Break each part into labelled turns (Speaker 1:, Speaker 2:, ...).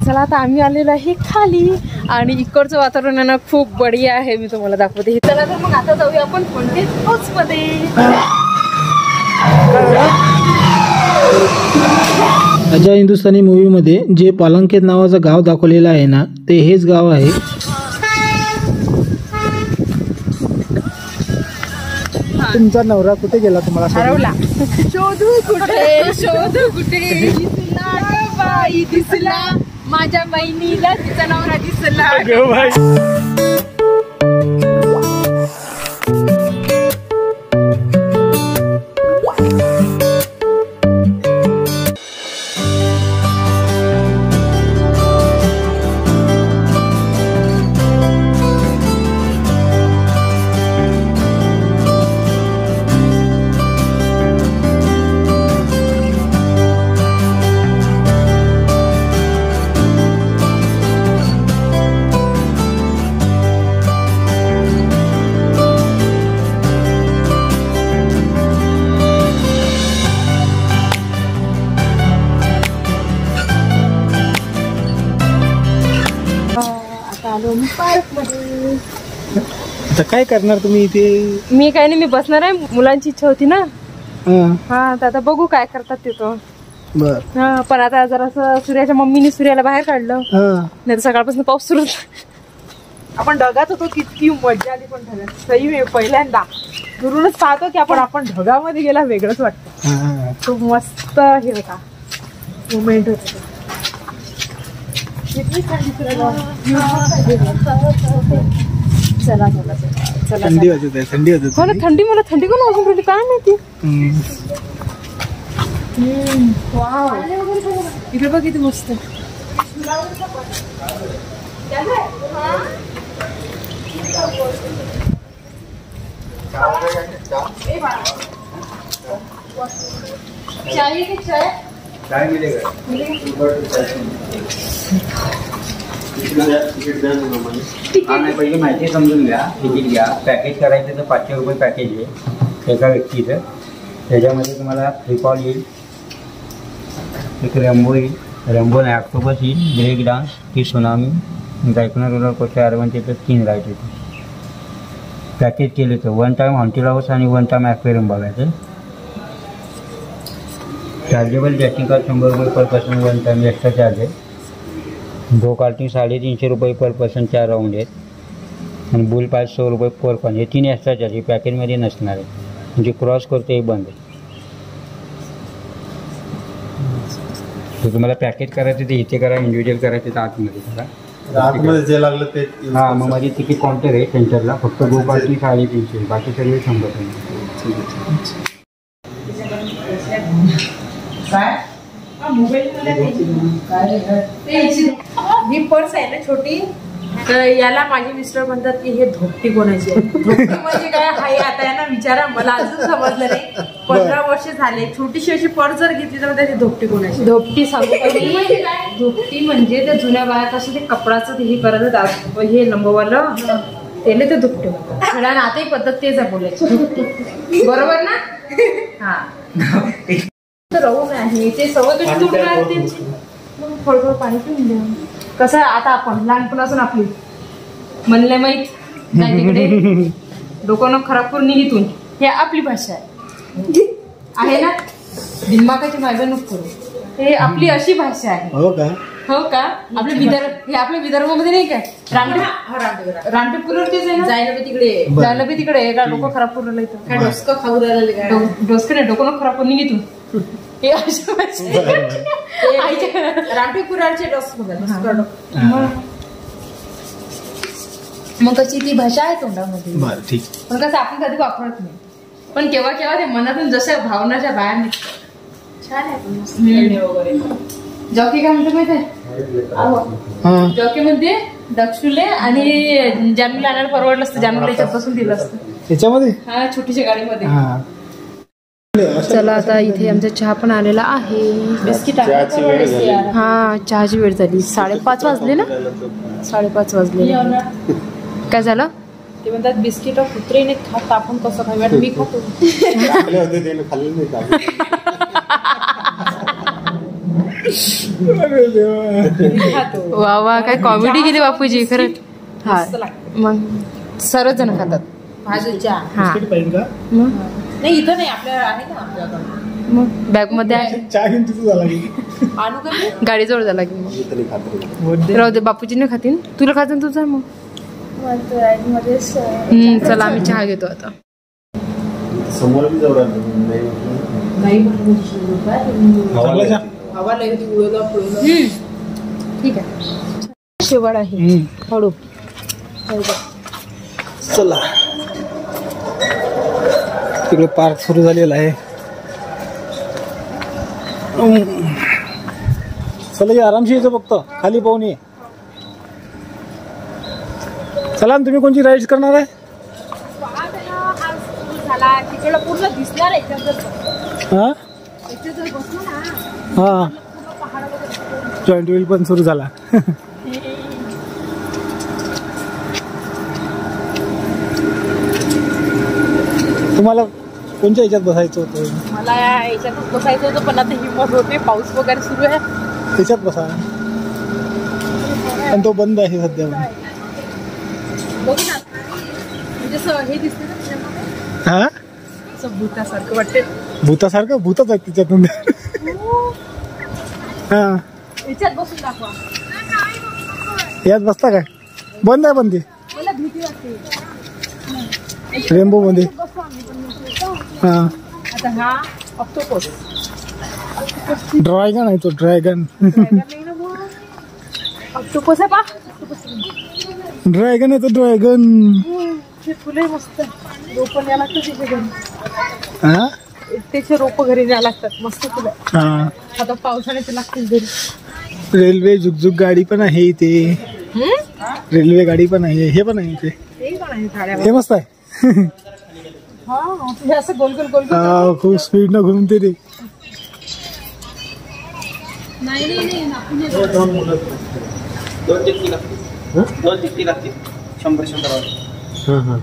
Speaker 1: चला आता आम्ही आलेलो आहे खाली आणि इकडचं वातावरण आहे ना खूप बढिया आहे. मी तुम्हाला दाखवते. चला तर मग आता जाऊया आपण फॉन्टेन हाऊस मध्ये.
Speaker 2: अजय हिंदुस्थानी मूवी मध्ये जे पालंकेत नावाचं गाव दाखवलेलं आहे ना ते हेच गाव आहे. तुमचा नवरा कुठे गेला तुम्हाला
Speaker 1: हरवला. शोधू कुठे दिसला बाई दिसला माझ्या बहिणीला तिचा नवरा दिसला.
Speaker 2: आता काय करणार तुम्ही इथे?
Speaker 1: मी काय नाही, मी बसणार आहे. मुलांची इच्छा होती ना. हा तर आता बघू काय करतात ते तो.
Speaker 2: बर.
Speaker 1: पण आता जरासं सूर्याच्या मम्मीने सूर्याला बाहेर काढलं नाही तर सकाळपासून पाऊस सुरू. आपण ढगात होतो, किती मजा आली. पण ढगात सही पहिल्यांदा दुरूनच पाहतो की आपण ढगामध्ये गेला वेगळंच वाटतं. खूप मस्त हे होता मोमेंट होता. चला चला चला.
Speaker 2: थंडी वाजत आहे. थंडी वाजत
Speaker 1: हो ना. थंडी मला थंडी कोण वाजून राहिली काय माहिती. वाव इकडे बघ किती मस्त. चाय
Speaker 3: काय मिळेगा? पहिले माहिती समजून घ्या. तिकीट घ्या. पॅकेज करायचं तर 500 रुपये पॅकेज आहे एका व्यक्तीचं. त्याच्यामध्ये तुम्हाला फ्रीफॉल येईल, एक रेम्बो येईल, रेम्बो नाही ऑक्टोबस येईल, ब्रेक डान्स, ती सुनामी, गायकना रोलर कोस्टर ॲडव्हेंचरचे 3 राईड येते. पॅकेज केले तर 1 टाइम हॉन्टेड हाऊस आणि 1 टाइम ॲक्वेरियम बघायचं. चार्जेबल जॅस्टिंग कार्ड 100 रुपये per person 1 time extra charge आहे. गो कार्टिंग 350 रुपये पर पर्सन 4 राऊंड आहेत आणि बुल पास 100 रुपये पर पर्सन. हे 3 एक्स्ट्रा चार्ज हे पॅकेजमध्ये नसणार आहे. म्हणजे क्रॉस करतो हे बंद आहे. तर तुम्हाला पॅकेज करायचं ते इथे करा, इंडिव्हिज्युअल करायचं तर आतमध्ये करा.
Speaker 2: आतमध्ये जे लागलं ते.
Speaker 3: हां मग माझी तिकीट काउंटर आहे सेंटरला. फक्त गो कार्टिंग 350, बाकी सगळे 100.
Speaker 1: काय ही पर्स आहे ना छोटी, तर याला माझे मिस्टर म्हणतात की हे धोपटी कोणाची आहे. धोपटी म्हणजे काय हाय आता यांना विचारा, मला अजून समजलं नाही. 15 वर्ष झाले. छोटीशी अशी पर्स जर घेतली तर त्याची धोपटी कोणाची? धोपटी सांगू धोपटी म्हणजे त्या जुन्या बायात असं ते कपडाचं हे करत हे लंबवालं त्याला ते धोपटी म्हणतात. थोड्या आताही पद्धत तेच आहे बोलायची. बरोबर ना? हा राहून आहे ते सवय कशी तुटणार त्यांची. मग थोडं पाणी पिऊन द्या. कसं आता आपण लहानपणापासून आपली म्हणले माहीत नाही तिकडे डोकं खराब करून निघितून हे आपली भाषा आहे ना. दिमागाची मागे नको करू. हे आपली अशी भाषा आहे.
Speaker 2: हो का?
Speaker 1: हो का? आपले विदर्भ, हे आपल्या विदर्भामध्ये नाही काय रामटेकपूरवरतीच आहे ना. जायला बी तिकडे आहे का? डोकं खराब करून राहिलं इथं काय डोसकं खाऊ राहिलं. डोसकं नाही, डोकं खराब करून निघितून हे अशा रामटेकपुराचे डोसकं. मग कशी ती भाषा आहे तोंडामध्ये. पण कसं आपण कधी वापरत नाही. पण केव्हा केव्हा ते मनातून जशा भावनाच्या बाहेर निघतात. छान आहे वगैरे. जॉकी काय म्हणतो माहिती आहे? जॉकी म्हणते दक्षुले आणि जानूला आणायला परवडलं असतं. जानूला याच्यात बसून दिलं असतं
Speaker 2: त्याच्यामध्ये.
Speaker 1: हा छोटीशा गाडीमध्ये. चला आता इथे आमचा चहा पण आलेला आहे. बिस्किट हा चहाची वेळ झाली. 5:30 वाजले ना. 5:30 वाजले. काय झालं? ते म्हणतात बिस्किट कुत्रेने खात आपण कसं खाऊ. मी खातो.
Speaker 2: अरे देवा.
Speaker 1: खातो.
Speaker 4: वा वा काय कॉमेडी केली बापूजी खरंच. हा
Speaker 1: मस्त लागतं.
Speaker 4: मग सर्वच जण खातात.
Speaker 1: भाजूच्या.
Speaker 4: हा
Speaker 2: बिस्किट पाहिजे का?
Speaker 4: मग
Speaker 1: नाही इथं नाही आपल्या आहे ना आपल्याकडे.
Speaker 4: मग बॅग मध्ये आहे.
Speaker 2: चहा घेऊन तिथं झाला की
Speaker 1: आणू का मी?
Speaker 4: गाडीजवळ झाला की मग राहू दे बापूजी नाही खातीन. तुला खातीन तुझा मग. चला आम्ही चहा घेतो आता.
Speaker 5: समोर बी जवळ
Speaker 1: नाही म्हणून काय
Speaker 2: चांगला चहा.
Speaker 1: हवा लई होती उडवलं.
Speaker 4: ठीक आहे. शेवळ आहे हळू.
Speaker 2: चला तिकडे पार्क सुरू झालेला आहे. चला की आरामशी यायचं फक्त खाली पाहून ये. चला ना, तुम्ही कोणची राईड्स करणार आहे?
Speaker 1: झाला तिकडं पूर्ण दिसणार आहे
Speaker 2: हा हा जॉईंट व्हील पण सुरू झाला. तुम्हाला कोणत्या ह्याच्यात बसायचं होतं?
Speaker 1: मला याच्यातच बसायचं होतं पण आता हिंमत होते. पाऊस वगैरे सुरू आहे.
Speaker 2: त्याच्यात बसा पण तो बंद आहे सध्या.
Speaker 1: बघू ना म्हणजे असं हे दिसते ना त्याच्यामध्ये.
Speaker 2: हा
Speaker 1: असं भूतासारखं वाटते.
Speaker 2: भूतासारखं भूतच आहे तिच्यातून. हा
Speaker 1: याच्यात बसून दाखवा.
Speaker 2: यात बसता काय? बंद आहे पण ती
Speaker 1: मला भीती वाटते.
Speaker 2: रेनबो मध्ये.
Speaker 1: बसतो आम्ही पण.
Speaker 2: हा
Speaker 1: आता हा ऑक्टोपस.
Speaker 2: ड्रॅगन आहे तो ड्रॅगन.
Speaker 1: ऑक्टोपस आहे पा.
Speaker 2: ड्रॅगन आहे तो ड्रॅगन.
Speaker 1: ते फुले मस्त रोप न्याय लागतात त्याच्या घरी.
Speaker 2: हा
Speaker 1: त्याचे रोप घरी न्याय लागतात मस्त फुलं.
Speaker 2: हा
Speaker 1: आता पावसाळ्याचे लागतील घरी.
Speaker 2: रेल्वे झुकझुक गाडी पण आहे इथे. रेल्वे गाडी पण आहे. हे पण आहे इथे.
Speaker 1: ते पण आहे झाड्या.
Speaker 2: हे मस्त आहे.
Speaker 1: हा हे असं गोल गोल गोल गोल.
Speaker 2: हा खूप स्पीड न घुमते ते.
Speaker 1: नाही नाही नाही आपण हे
Speaker 5: दोन मुलं दोन टिकटी लागतील. 100
Speaker 2: हा हा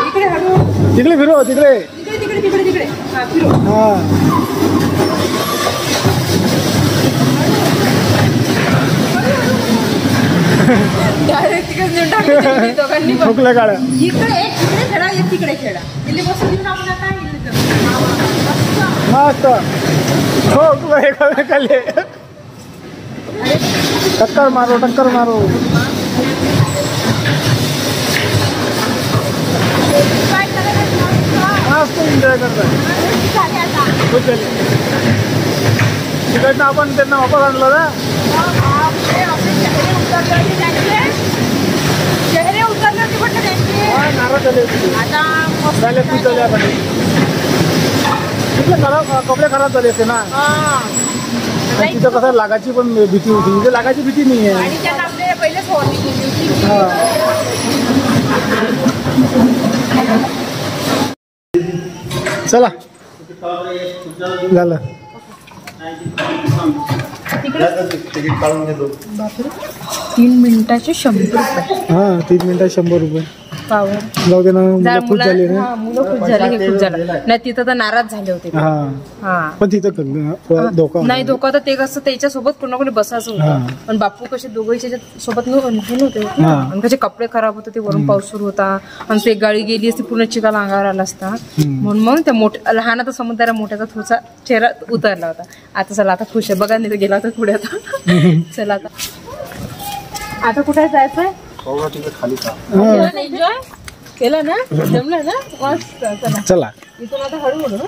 Speaker 1: इकडे हळू.
Speaker 2: तिकडे फिरव तिकडे.
Speaker 1: तिकडे तिकडे तिकडे तिकडे हा फिरू.
Speaker 2: हा
Speaker 1: डायरेक्ट तिकडे नेऊन टाकले दोघांनी पण.
Speaker 2: ठोकल्या गाड्या.
Speaker 1: इकडे तिकडे खेळा एक तिकडे खेळा. इथे बसून घेऊन आपण आता इथे जाऊ.
Speaker 2: मस्त ठोकलं एकामेकाले. टक्कर मारो टक्कर मारो. मस्त एन्जॉय करतात. तिकडनं आपण त्यांना वापस आणलं ना.
Speaker 1: चेहरे उतरले होते म्हटलं त्यांचे.
Speaker 2: हा, नाराज झाले होते.
Speaker 1: आता मस्त
Speaker 2: झाले खूप झाले आपण. तिथले कपडे खराब झाले असते ना. आणि तिथं कसं लागायची पण भीती होती. इथे लागायची भीती नाही आहे.
Speaker 1: आणि त्यात आपले पहिलेच वॉर्निंग केली होती.
Speaker 2: चला झालं.
Speaker 5: तिकीट काढून घेतो.
Speaker 4: 3 मिनिटाचे 100 रुपये.
Speaker 2: हा 3 मिनिटात 100 रुपये.
Speaker 4: पावर
Speaker 2: जाऊ दे ना. मुलं खुश झाली ना.
Speaker 4: हा मुलं खुश झाले. हे खुश झालं नाही. तिथं तर नाराज झाले होते.
Speaker 2: हा
Speaker 4: हा
Speaker 2: पण तिथं धोका
Speaker 4: नाही धोका तर ते कसं त्याच्यासोबत कोणा कोणी बसायचं
Speaker 2: हा.
Speaker 4: होतं. पण बापू कसे दोघांच्या सोबत नव्हते.
Speaker 2: हा.
Speaker 4: आणि कसे कपडे खराब होते. ते वरून पाऊस सुरू होता आणि ते गाडी गेली असती पूर्ण चिखल अंगावर आला असता. म्हणून मग त्या मोठ्या लहानाचा समुद्र मोठ्याचा थोडासा चेहरा उतरला होता. आता चला आता खुश आहे. बघा नाही तर गेला होता पुढे. आता चला आता कुठे जायचंय?
Speaker 5: खाली का
Speaker 1: एन्जॉय केलं ना. जमलं ना मस्त. चला
Speaker 2: चला.
Speaker 1: इथून आता हळूहळू.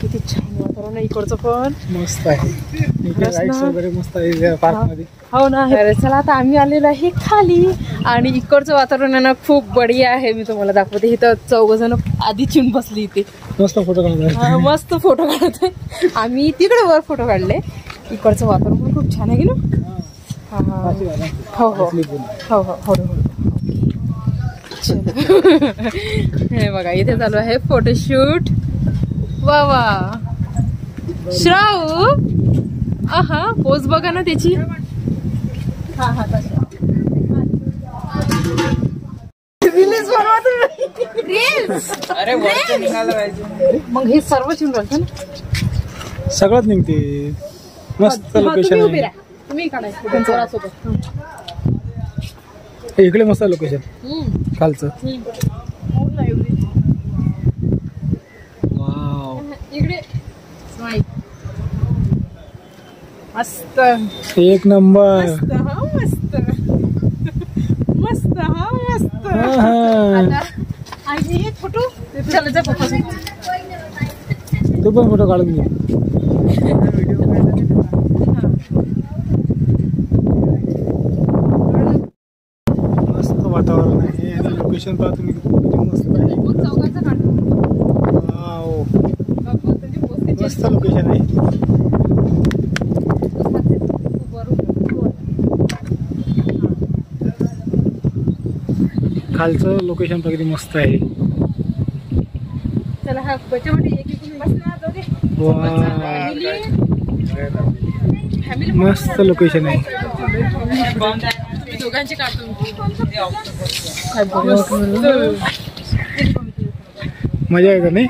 Speaker 4: किती छान वातावरण आहे इकडचं पण.
Speaker 2: मस्त आहे. इथे
Speaker 4: खरंच
Speaker 2: राईड्स
Speaker 4: ना.
Speaker 2: वगैरे मस्त आहे पार्क मध्ये.
Speaker 4: हो ना. अरे चला आता आम्ही आलेलो आहे खाली आणि इकडचं वातावरण आहे ना खूप बढिया आहे. मी तुम्हाला दाखवते. इथं 4 जण आधी चिन बसली इथे.
Speaker 2: मस्त फोटो काढतात.
Speaker 4: मस्त फोटो काढतोय आम्ही. तिकडे वर फोटो काढले. इकडचं वातावरण पण खूप छान आहे की ना. हा हा हो हो हो हो हो हे बघा इथे चालू आहे फोटोशूट. वा वा श्राव आहा पोज बघा ना त्याची. हा हा रील्स बनवा तुम्ही. रील्स
Speaker 1: अरे वरचं निघालं पाहिजे.
Speaker 4: मग हे सर्व चिरून राहतं ना.
Speaker 2: सगळंच निघते. मस्त लोकेशन
Speaker 4: तुम्ही उभी
Speaker 2: आहे.
Speaker 4: राहा. तुम्ही काढायचं पोरासोबत.
Speaker 2: इकडे मस्त लोकेशन खालचं. वाव
Speaker 4: इकडे मस्त
Speaker 2: एक नंबर.
Speaker 4: मस्त हा मस्त मस्त हा मस्त.
Speaker 2: हा.
Speaker 4: आता आणि एक फोटो चला जा पप्पा.
Speaker 2: तू पण फोटो काढून घे. मस्त वातावरण आहे आणि लोकेशन पहा तुम्ही किती मस्त आहे.
Speaker 4: चौघांचा काढतो.
Speaker 2: वाव.
Speaker 4: बाप्पा, तुझी पोस्ट किती
Speaker 2: मस्त लोकेशन आहे. खालचं लोकेशन किती मस्त आहे.
Speaker 4: चला हा बच्चामध्ये एक एक मस्त ना दोघे.
Speaker 2: वाव.
Speaker 4: फॅमिली
Speaker 2: मस्त लोकेशन आहे.
Speaker 4: दोघांचे काढतो.
Speaker 2: मजा आहे का नाही.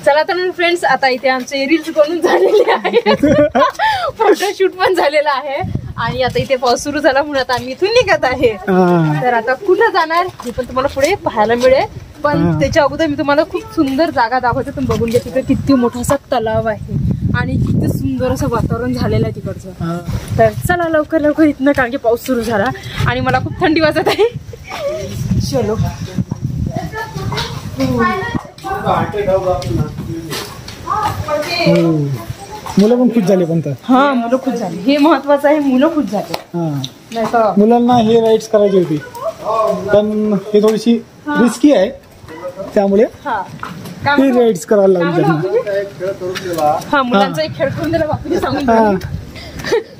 Speaker 4: चला तर फ्रेंड्स आता इथे आमचे रील्स बनून झालेले आहेत. फोटोशूट पण झालेला आहे आणि आता इथे पाऊस सुरू झाला म्हणून आता आम्ही इथून निघत आहे. तर आता कुठं जाणार हे पण तुम्हाला पुढे पाहायला मिळेल. पण त्याच्या अगोदर मी तुम्हाला खूप सुंदर जागा दाखवते. तुम्ही बघून घ्या तिथे किती मोठा असा तलाव आहे आणि किती सुंदर असं वातावरण झालेलं आहे तिकडचं. तर चला लवकर लवकर इथनं कारण की पाऊस सुरू झाला आणि मला खूप थंडी वाजत आहे. चलो
Speaker 2: मुलं पण खुश झाले. पण तर
Speaker 4: हा मुलं खुश झाली. हे महत्वाचं आहे. मुलं खुश झाले. नाही तर
Speaker 2: मुलांना हे राईड्स करायची होती पण हे थोडीशी रिस्की आहे त्यामुळे
Speaker 4: हा
Speaker 2: हे राईड्स करायला लागली त्यांना.
Speaker 4: हा मुलांचा एक खेळ करून दिला बापूने सांगून
Speaker 2: हा.
Speaker 4: दिला.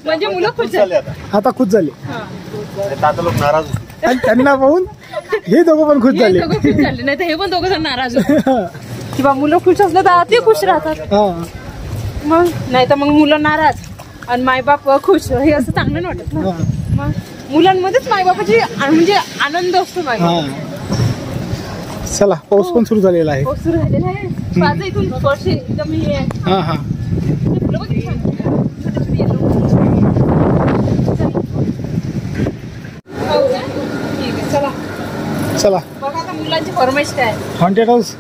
Speaker 4: म्हणजे मुलं खुश झाली.
Speaker 2: आता खुश झाले
Speaker 5: आता लोक नाराज होते.
Speaker 2: आणि त्यांना पाहून हे दोघं पण खुश झाले.
Speaker 4: नाही तर हे पण दोघं जण नाराज होते. किंवा मुलं खुश असलं तर ते खुश राहतात.
Speaker 2: हा.
Speaker 4: मग नाही तर मग मुलं नाराज आणि मायबाप खुश हे असं चांगलं नाही वाटत ना.
Speaker 2: हा.
Speaker 4: मग मुलांमध्येच मायबापाची म्हणजे आनंद असतो. मायबाप
Speaker 2: हा. चला पाऊस पण सुरू झालेला आहे.
Speaker 4: पाऊस सुरू झालेला आहे. माझं इथून स्पर्श एकदम हे आहे.
Speaker 2: हा हा.
Speaker 4: ते फुलं बघ किती छान. छोटे छोटे yellow. हो का? ठीक आहे चला
Speaker 2: चला
Speaker 4: बघा आता मुलांची फरमाईश काय आहे.
Speaker 2: Haunted house.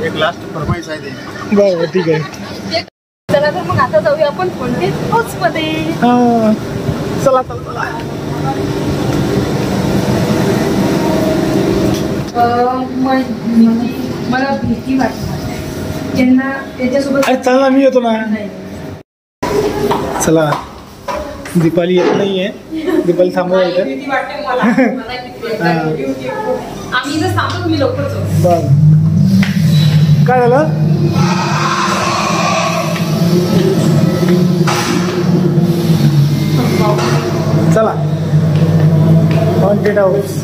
Speaker 5: एक लास्ट फरमाईश आहे ते.
Speaker 2: बरं ठीक आहे.
Speaker 4: चला तर मग आता जाऊया आपण हॉन्टेड हाऊस मध्ये.
Speaker 2: हा. चला चला चला.
Speaker 4: मला भीती वाटते त्यांना त्याच्यासोबत.
Speaker 2: अरे चला मी येतो ना. चला दीपाली येत नाहीये. दीपाली थांबवा इथं.
Speaker 4: भीती वाटते मला. आम्ही इथं थांबतो. तुम्ही लवकर जाऊ.
Speaker 2: बर काय झालं. चला हॉन्टेड हाऊस.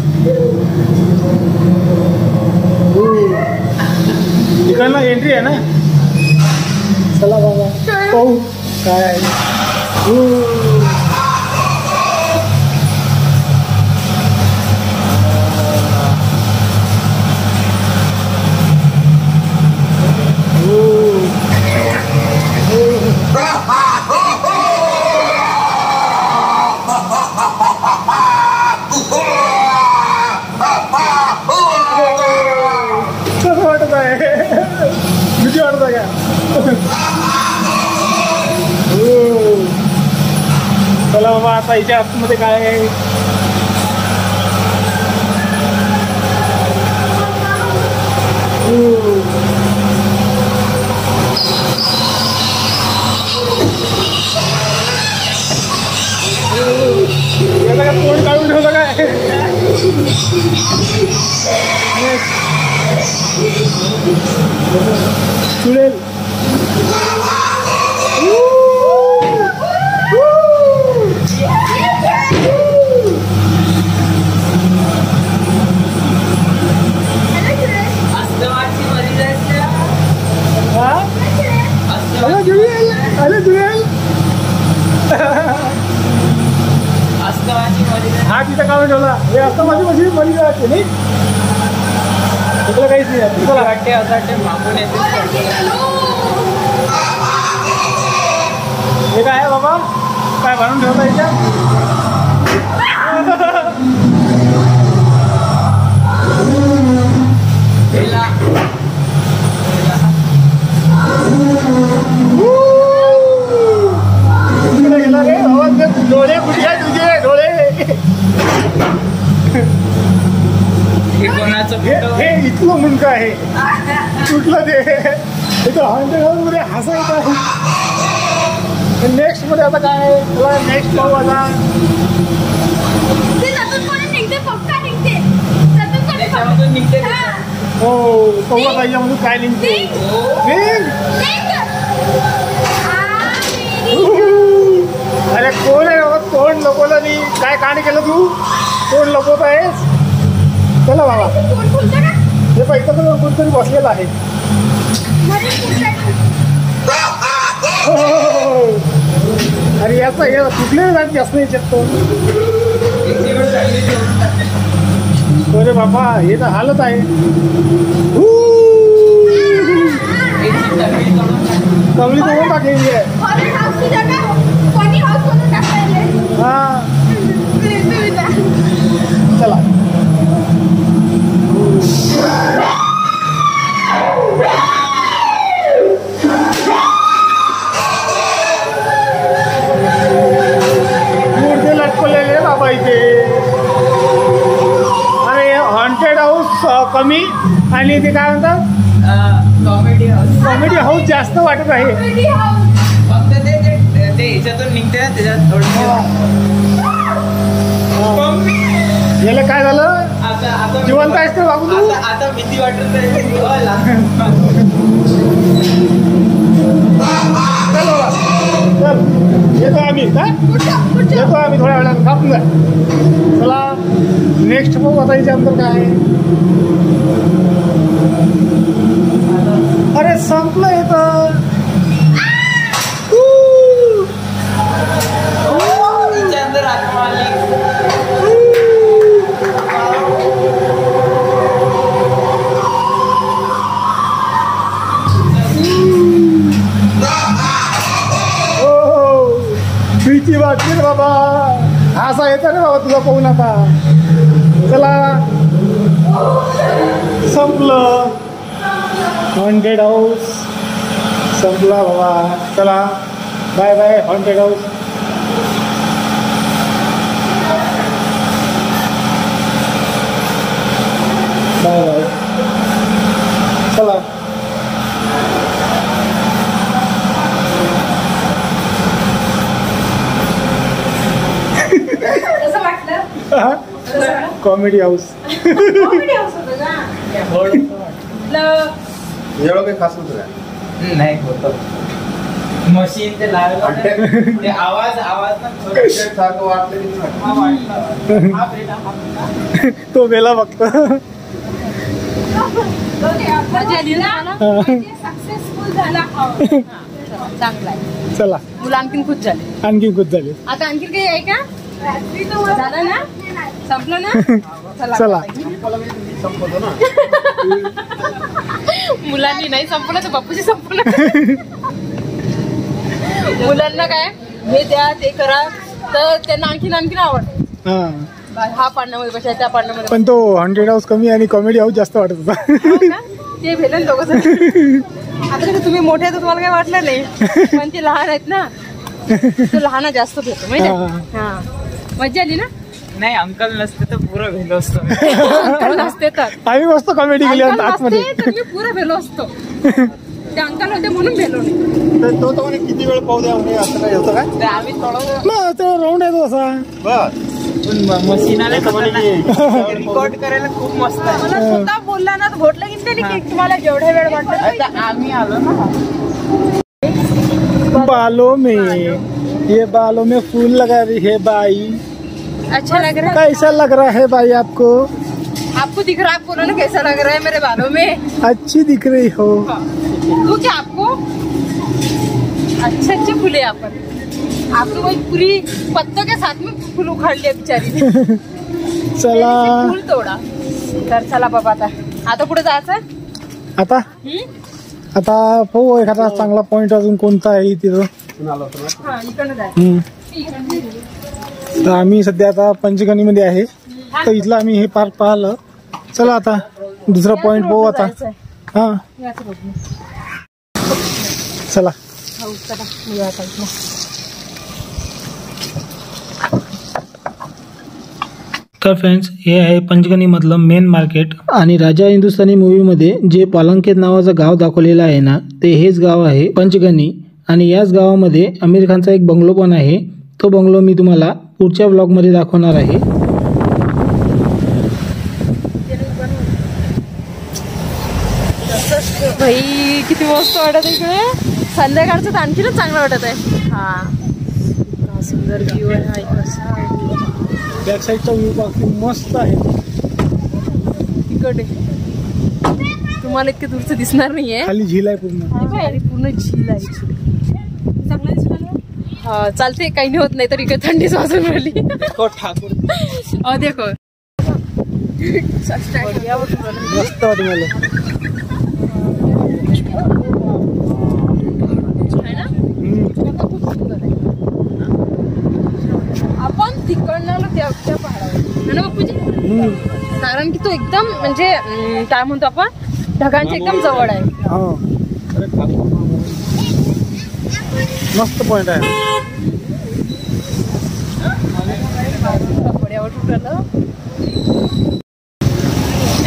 Speaker 2: इकडनं एंट्री आहे ना. चला बाबा पाहू काय आहे. कसं वाटत आहे. भीती वाटत आहे का. चला बाबा आता याच्या आतमध्ये काय आहे. याला काय तोंड काढून ठेवलं काय. चुडेल. अरे जुएल हा तिथं काढून ठेवला. हे असतं माझी माझी मली जाते नाही तुला काहीच नाही तुला
Speaker 6: वाटते असं वाटते मागून येते.
Speaker 2: हे काय आहे बाबा काय बनवून ठेवता याच्यात गेला रे डोळे कुठे आहे तुझे डोळे.
Speaker 6: हे कोणाचं
Speaker 2: हे इथलं मुंडकं आहे कुठलं ते हॉन्टेड हाऊस मध्ये हसायचं आहे. नेक्स्ट मध्ये आता काय तुला नेक्स्ट पाहू आता.
Speaker 6: त्याच्यामधून निघते
Speaker 2: हो पाहू आता याच्यामधून काय निघते. अरे कोण आहे बाबा कोण लपवलं नाही काय कांड केलं तू कोण लपवत आहेस. चला बाबा हे पैसा तर कोणतरी बसलेला आहे. अरे याचा हे कुठले जात असं याच्यात तो. अरे बाबा हे तर हालत आहे. कमली तोडून टाकलेली आहे. हा चला मूर्ती लटकवलेले बाबा इथे. अरे हॉन्टेड हाऊस कमी आणि ते काय म्हणतात
Speaker 6: कॉमेडी हाऊस.
Speaker 2: कॉमेडी हाऊस जास्त वाटत आहे.
Speaker 6: फक्त ते ह्याच्यातून निघते ना त्याच्यात थोडं.
Speaker 2: याला काय झालं
Speaker 6: आता
Speaker 2: जिवंत आहेस तर बाबू तू.
Speaker 6: आता भीती वाटत नाही.
Speaker 2: चल बाबा चल येतो आम्ही काय येतो आम्ही थोड्या वेळात थांबून जा. चला नेक्स्ट बघू आता याच्या अंतर काय आहे. अरे संपलं येतं.
Speaker 6: तिच्या अंदर आत्मा आली.
Speaker 2: भीती वाटते रे बाबा. असा येतं रे बाबा तुला पाहून आता. चला संपलं हॉन्टेड हाऊस संपला बाबा. चला bye bye haunted house. Bye bye चला.
Speaker 4: कसं वाटलं?
Speaker 2: Comedy house.
Speaker 4: कॉमेडी हाऊस होतं का?
Speaker 5: एवढं काही खास नव्हतं काय.
Speaker 6: नाही होतं मशीन ते लावलं ते आवाज ना थोडं
Speaker 5: सारखं वाटलं की नाही.
Speaker 6: हा वाटलं. हा बेटा हा.
Speaker 2: तो बेला बघतो.
Speaker 4: मजा आली ना? सक्सेसफुल झाला. चांगला आहे.
Speaker 2: चला
Speaker 4: मुलं आणखीन खुश झाले.
Speaker 2: आणखी खुश झाले.
Speaker 4: आता आणखीन काही आहे का? झालं ना? संपलं ना?
Speaker 2: चला
Speaker 5: संपतो ना.
Speaker 4: मुलांनी नाही संपलं तर बापूची संपलं. मुलांना काय हे द्या ते करा तर त्यांना आणखीन आवडतं.
Speaker 2: हा
Speaker 4: हा पाडण्यामध्ये कशा त्या पाडण्यामध्ये
Speaker 2: पण तो हॉन्टेड हाऊस कमी आणि कॉमेडी हाऊस जास्त वाटत होता.
Speaker 4: हो का? ते भेटलं दोघं जण. आता कसं तुम्ही मोठे आहे तर तुम्हाला काही वाटलं नाही पण ते लहान आहेत ना तो लहान जास्त भेटतो माहिती आहे. हा मजा आली ना?
Speaker 6: नाही अंकल नसते तर पुरं भेलो असतो.
Speaker 4: अंकल नसते तर
Speaker 2: आम्ही मस्त कॉमेडी केली
Speaker 4: अंकल
Speaker 2: आतमध्ये.
Speaker 4: नसते तर मी पुरा भेलो असतो. ते अंकल होते म्हणून भेलो नाही.
Speaker 5: तर तो तर म्हणे किती वेळ पाहू द्या म्हणे असं काय होतं काय.
Speaker 6: ते आम्ही थोडं
Speaker 2: ना तो राऊंड आहे तो असा.
Speaker 5: बस
Speaker 6: मशीन आले
Speaker 5: तर म्हणे की
Speaker 6: रेकॉर्ड करायला खूप मस्त आहे.
Speaker 4: मला स्वतः बोलला ना भोटलं की नाही की तुम्हाला जेवढा वेळ वाटत
Speaker 6: आता आम्ही आलो ना.
Speaker 2: बालों में ये बालों में फूल लगा रही है बाई.
Speaker 4: अच्छा लग रहा है.
Speaker 2: कैसा लग रहा है भाई आपको.
Speaker 4: आपको दिख रहा है. आप बोलो ना कैसा लग रहा है मेरे बालों में.
Speaker 2: अच्छी दिख रही हो.
Speaker 4: तू क्या आपको अच्छे अच्छे फुले आपण आपको वही पूरी पत्तों के साथ में फूल उखाड़ लिया बिचारी ने.
Speaker 2: चला
Speaker 4: फूल तोडा. तर चला बाबा आता पुढे जायचं.
Speaker 2: आता पाहू एखादा चांगला पॉइंट अजून कोणता आहे तिथं.
Speaker 4: हा इकडनं जायचं.
Speaker 2: तर आम्ही सध्या आता पंचगणी मध्ये आहे. तर इथलं आम्ही हे पार्क पाहिलं. चला आता दुसरा पॉइंट पाहू आता. हा चला. तर फ्रेंड्स हे आहे पंचगणी मधलं मेन मार्केट. आणि राजा हिंदुस्थानी मूवी मध्ये जे पालंकेत नावाचं गाव दाखवलेलं आहे ना ते हेच गाव आहे पंचगणी. आणि याच गावामध्ये आमिर खानचा एक बंगलो पण आहे. तो बंगलो मी तुम्हाला पुढच्या ब्लॉग मध्ये दाखवणार आहे.
Speaker 4: भाई किती मस्त वाटत इकडे. संध्याकाळचं तर आणखीनच चांगलं वाटत आहे. हा सुंदर व्ह्यू आहे हा इकडचा.
Speaker 2: बॅक साईडचा व्ह्यू बाकी मस्त आहे.
Speaker 4: इकडे तुम्हाला इतके दूरचं दिसणार नाहीये.
Speaker 2: खाली झील आहे पूर्ण.
Speaker 4: पूर्ण झील आहे. हा चालते काही नाही होत. नाही तर इकडे थंडीच वाजून राहिली. देखो
Speaker 2: मस्त वाटत मला.
Speaker 4: आपण तिकडनं आलो त्या पहाडावर ना बापूजी. कारण की तो एकदम म्हणजे काय म्हणतो आपण ढगांच्या एकदम जवळ आहे.
Speaker 2: मस्त पॉइंट आहे.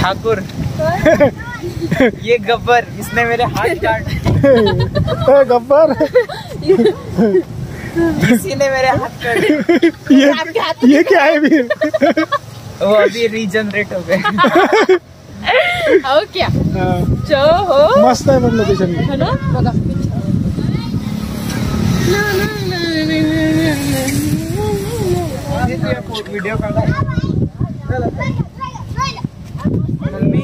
Speaker 6: ठाकुर ये गब्बर इसने मेरे हाथ काट.
Speaker 2: गब्बर
Speaker 6: किसी ने मेरे हाथ काटे.
Speaker 2: ये क्या है भी.
Speaker 6: वो अभी रीजनरेट हो गए.
Speaker 4: हो क्या जो हो.
Speaker 2: मस्त आहे पण लोकेशन
Speaker 4: है ना बघा.
Speaker 6: व्हिडिओ काढा. मम्मी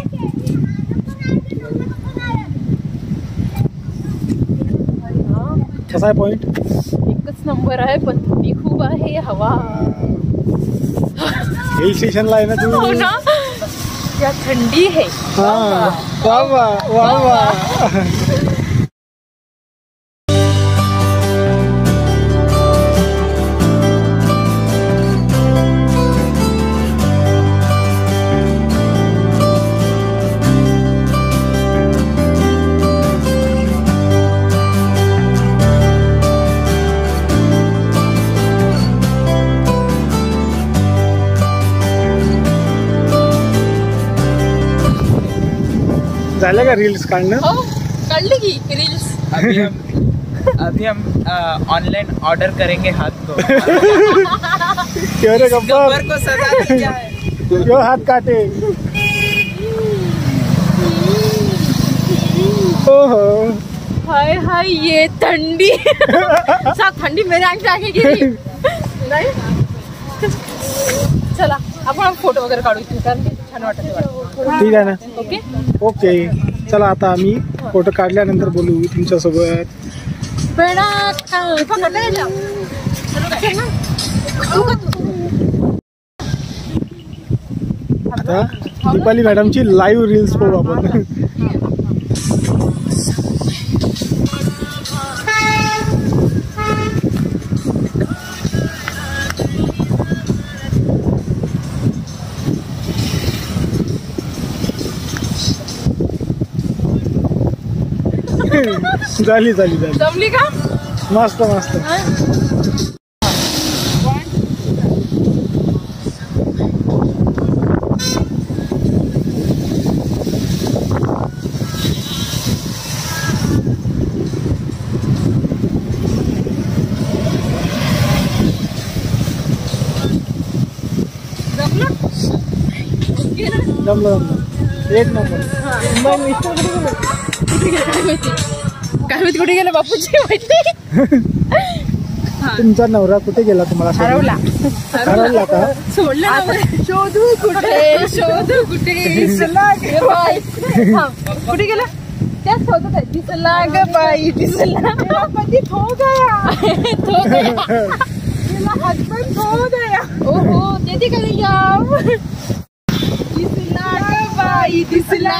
Speaker 2: कसा आहे पॉइंट.
Speaker 4: एकच नंबर आहे पण थंडी खूप आहे. हवा
Speaker 2: हिल स्टेशनला आहे ना
Speaker 4: हो
Speaker 2: तुम्ही.
Speaker 4: ना क्या थंडी है.
Speaker 2: वा वा वा वा. झालं का रील्स काढणं.
Speaker 4: हो काढली की रील्स.
Speaker 6: अभी हम ऑनलाइन ऑर्डर करेंगे हाथ को.
Speaker 2: क्यों रे
Speaker 6: गब्बर
Speaker 2: गब्बर
Speaker 6: को सजा दी जाए.
Speaker 2: क्यों हाथ काटे. ओहो
Speaker 4: हाय हाय ये ठंडी. सब ठंडी मेरे आंख आगे गिरी. नाही चला आपण फोटो वगैरे काढू इथे कारण की छान वाटत.
Speaker 2: ठीक आहे ना.
Speaker 4: ओके
Speaker 2: ओके चला आता आम्ही फोटो काढल्यानंतर बोलू तुमच्यासोबत. आता दीपाली मॅडमची लाईव्ह रील्स पाहू आपण. झाली झाली झाली.
Speaker 4: जमली का.
Speaker 2: मस्त मस्त. जमलं एक नंबर.
Speaker 4: काय माहिती कुठे गेला बापूजी माहिती.
Speaker 2: तुमचा नवरा कुठे गेला तुम्हाला.
Speaker 4: हरवला
Speaker 2: का.
Speaker 4: सोडलं शोधू कुठे कुठे कुठे गेला. त्याच होत दिसला ग बाई दिसला पती थो गया हसबंड थो गया ओहो ते का याव दिसला ग बाई दिसला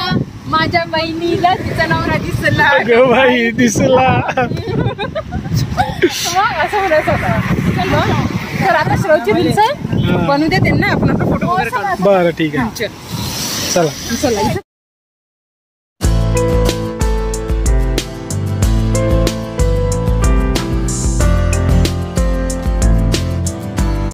Speaker 4: माझ्या बहिणीला तिचा नवरा दिसला
Speaker 2: ग बाई दिसला.
Speaker 4: असं म्हणायचं होतं. तर आता श्रोची रील्स बनवू दे त्यांना आपण फोटो वगैरे काढू.
Speaker 2: बरं ठीक आहे
Speaker 4: चल
Speaker 2: चला.
Speaker 4: चला